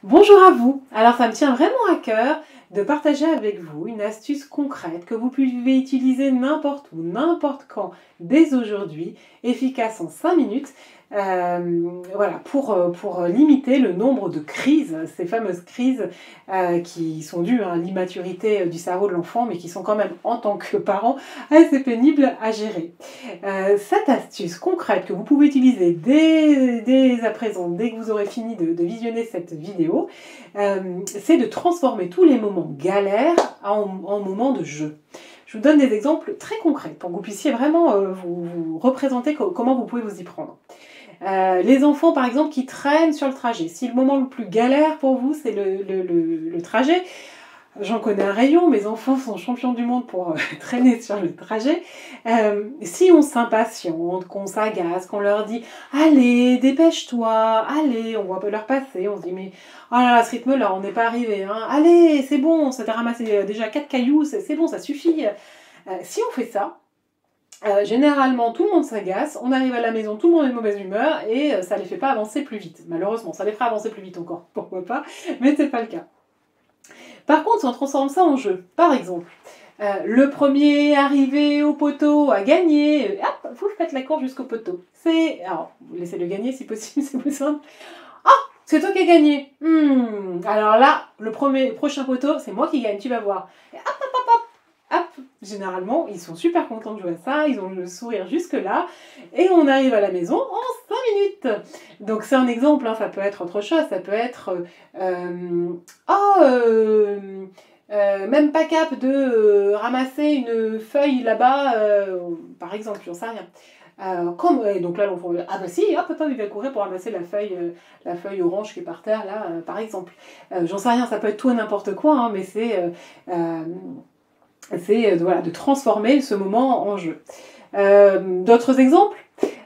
Bonjour à vous. Alors ça me tient vraiment à cœur de partager avec vous une astuce concrète que vous pouvez utiliser n'importe où, n'importe quand, dès aujourd'hui, efficace en 5 minutes, voilà, pour limiter le nombre de crises, ces fameuses crises qui sont dues à l'immaturité du cerveau de l'enfant, mais qui sont quand même, en tant que parent, assez pénibles à gérer. Cette astuce concrète que vous pouvez utiliser dès à présent, dès que vous aurez fini de visionner cette vidéo, c'est de transformer tous les moments galères en moments de jeu. Je vous donne des exemples très concrets pour que vous puissiez vraiment vous représenter comment vous pouvez vous y prendre. Les enfants, par exemple, qui traînent sur le trajet. Si le moment le plus galère pour vous, c'est le trajet, j'en connais un rayon, mes enfants sont champions du monde pour traîner sur le trajet. Si on s'impatiente, qu'on s'agace, qu'on leur dit « Allez, dépêche-toi, allez », on voit leur passer, on se dit « Mais oh là là, à ce rythme-là, on n'est pas arrivé, hein. Allez, c'est bon, on s'était ramassé déjà 4 cailloux, c'est bon, ça suffit. » Si on fait ça, généralement, tout le monde s'agace, on arrive à la maison, tout le monde est de mauvaise humeur et ça les fait pas avancer plus vite. Malheureusement, ça les fera avancer plus vite encore, pourquoi pas, mais c'est pas le cas. Par contre, si on transforme ça en jeu, par exemple, le premier arrivé au poteau a gagné, hop, vous faites la course jusqu'au poteau. Alors, laissez-le gagner si possible, c'est plus simple. Ah, c'est toi qui as gagné. Alors là, le prochain poteau, c'est moi qui gagne, tu vas voir. Et hop, hop, hop, hop. Hop, généralement, ils sont super contents de jouer à ça, ils ont le sourire jusque-là, et on arrive à la maison en 5 minutes. Donc c'est un exemple, hein, ça peut être autre chose, ça peut être même pas cap de ramasser une feuille là-bas, par exemple, j'en sais rien. Et donc là, l'enfant, ah bah si, hop, papa, il va courir pour ramasser la feuille orange qui est par terre, là, par exemple. J'en sais rien, ça peut être tout et n'importe quoi, hein, mais c'est voilà, de transformer ce moment en jeu. D'autres exemples,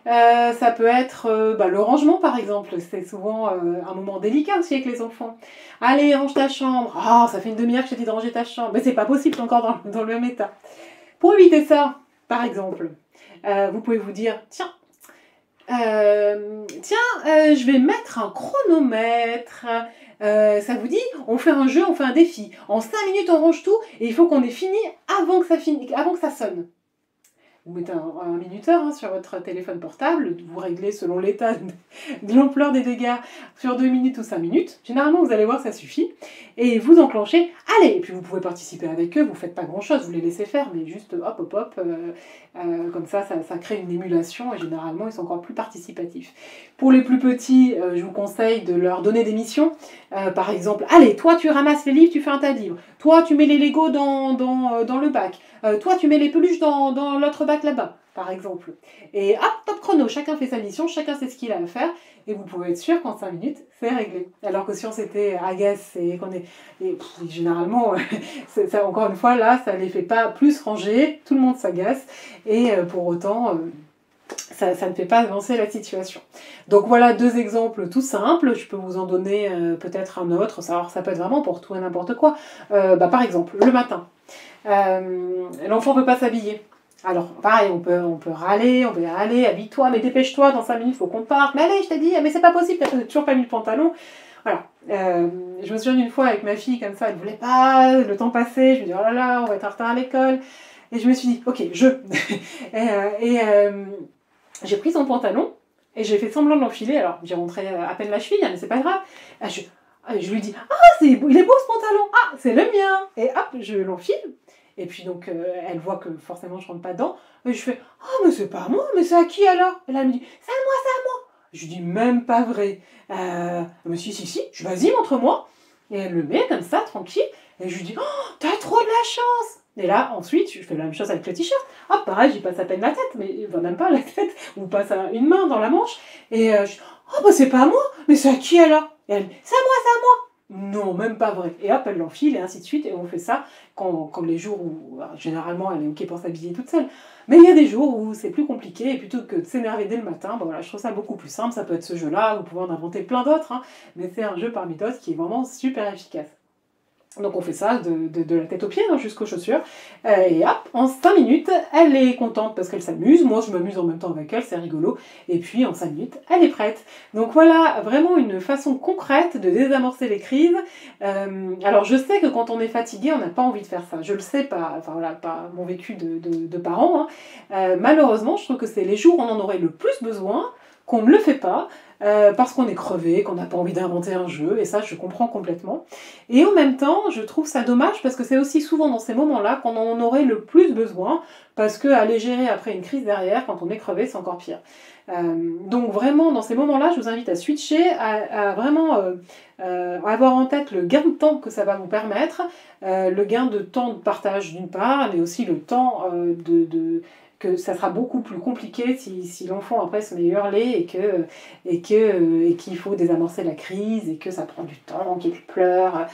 ça peut être le rangement par exemple, c'est souvent un moment délicat aussi avec les enfants. Allez, range ta chambre. Ah, ça fait une demi-heure que je t'ai dit de ranger ta chambre, mais c'est pas possible, t'es encore dans le même état. Pour éviter ça, par exemple, vous pouvez vous dire, tiens, je vais mettre un chronomètre. Ça vous dit, on fait un jeu, on fait un défi. En 5 minutes, on range tout et il faut qu'on ait fini avant que ça sonne. Vous mettez un minuteur sur votre téléphone portable, vous réglez selon l'état de l'ampleur des dégâts sur 2 minutes ou 5 minutes. Généralement, vous allez voir, ça suffit. Et vous enclenchez, allez. Et puis vous pouvez participer avec eux, vous ne faites pas grand-chose, vous les laissez faire, mais juste hop, hop, hop. Comme ça crée une émulation et généralement, ils sont encore plus participatifs. Pour les plus petits, je vous conseille de leur donner des missions. Par exemple, allez, toi, tu ramasses les livres, tu fais un tas de livres. Toi, tu mets les Legos dans le bac. Toi, tu mets les peluches dans l'autre bac là-bas, par exemple. Et hop, top chrono, chacun fait sa mission, chacun sait ce qu'il a à faire, et vous pouvez être sûr qu'en 5 minutes, c'est réglé. Alors que si on s'était agacé, généralement, ça, encore une fois, là, ça ne les fait pas plus ranger, tout le monde s'agace, et pour autant, ça ne fait pas avancer la situation. Donc voilà 2 exemples tout simples, je peux vous en donner peut-être un autre, ça peut être vraiment pour tout et n'importe quoi. Par exemple, le matin. L'enfant ne peut pas s'habiller. Alors, pareil, on peut râler, on peut dire, allez, habille-toi, mais dépêche-toi, dans 5 minutes, il faut qu'on parte. Mais allez, je t'ai dit, mais c'est pas possible, t'as toujours pas mis le pantalon. Voilà. Je me souviens d'une fois avec ma fille, comme ça, elle voulait pas, le temps passait, je me dis, oh là là, on va être en retard à l'école. Et je me suis dit, ok, j'ai pris son pantalon, et j'ai fait semblant de l'enfiler. Alors, j'ai rentré à peine la cheville, mais c'est pas grave. Je lui dis, il est beau ce pantalon, c'est le mien. Et hop, je l'enfile. Et puis donc, elle voit que forcément je rentre pas dedans. Et je fais, mais c'est pas à moi, mais c'est à qui alors? Et là, elle me dit, c'est à moi, c'est à moi. Je lui dis, même pas vrai. Mais si, vas-y, montre-moi. Et elle le met comme ça, tranquille. Et je lui dis, t'as trop de la chance. Et là, ensuite, je fais la même chose avec le t-shirt. Pareil, j'y passe à peine la tête, mais même pas la tête, ou passe une main dans la manche. Et je dis, c'est pas à moi, mais c'est à qui alors? Et elle, c'est à moi, c'est à moi. Non, même pas vrai. Et hop, elle l'enfile et ainsi de suite. Et on fait ça quand les jours où, généralement, elle est ok pour s'habiller toute seule. Mais il y a des jours où c'est plus compliqué. Et plutôt que de s'énerver dès le matin, je trouve ça beaucoup plus simple. Ça peut être ce jeu-là. Vous pouvez en inventer plein d'autres. Mais c'est un jeu parmi d'autres qui est vraiment super efficace. Donc on fait ça de la tête aux pieds, hein, jusqu'aux chaussures. Et hop, en 5 minutes, elle est contente parce qu'elle s'amuse. Moi, je m'amuse en même temps avec elle, c'est rigolo. Et puis en 5 minutes, elle est prête. Donc voilà, vraiment une façon concrète de désamorcer les crises. Alors je sais que quand on est fatigué, on n'a pas envie de faire ça. Je le sais, pas, enfin voilà, pas mon vécu de parents, hein. Malheureusement, je trouve que c'est les jours où on en aurait le plus besoin qu'on ne le fait pas, parce qu'on est crevé, qu'on n'a pas envie d'inventer un jeu, et ça je comprends complètement. Et en même temps, je trouve ça dommage parce que c'est aussi souvent dans ces moments-là qu'on en aurait le plus besoin, parce qu'aller gérer après une crise derrière, quand on est crevé, c'est encore pire. Donc vraiment, dans ces moments-là, je vous invite à switcher, à vraiment avoir en tête le gain de temps que ça va vous permettre, le gain de temps de partage d'une part, mais aussi le temps que ça sera beaucoup plus compliqué si l'enfant après se met hurler et qu'il faut désamorcer la crise et que ça prend du temps, qu'il pleure,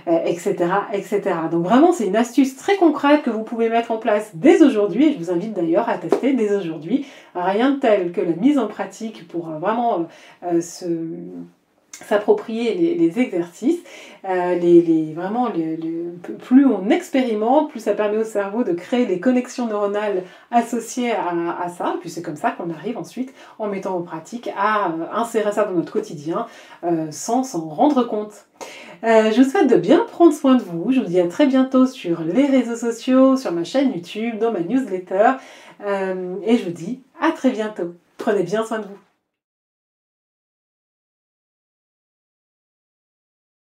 etc., etc. Donc vraiment, c'est une astuce très concrète que vous pouvez mettre en place dès aujourd'hui, et je vous invite d'ailleurs à tester dès aujourd'hui. Rien de tel que la mise en pratique pour vraiment s'approprier les exercices. Vraiment, plus on expérimente, plus ça permet au cerveau de créer des connexions neuronales associées à ça. Et puis c'est comme ça qu'on arrive ensuite, en mettant en pratique, à insérer ça dans notre quotidien sans s'en rendre compte. Je vous souhaite de bien prendre soin de vous. Je vous dis à très bientôt sur les réseaux sociaux, sur ma chaîne YouTube, dans ma newsletter. Et je vous dis à très bientôt. Prenez bien soin de vous.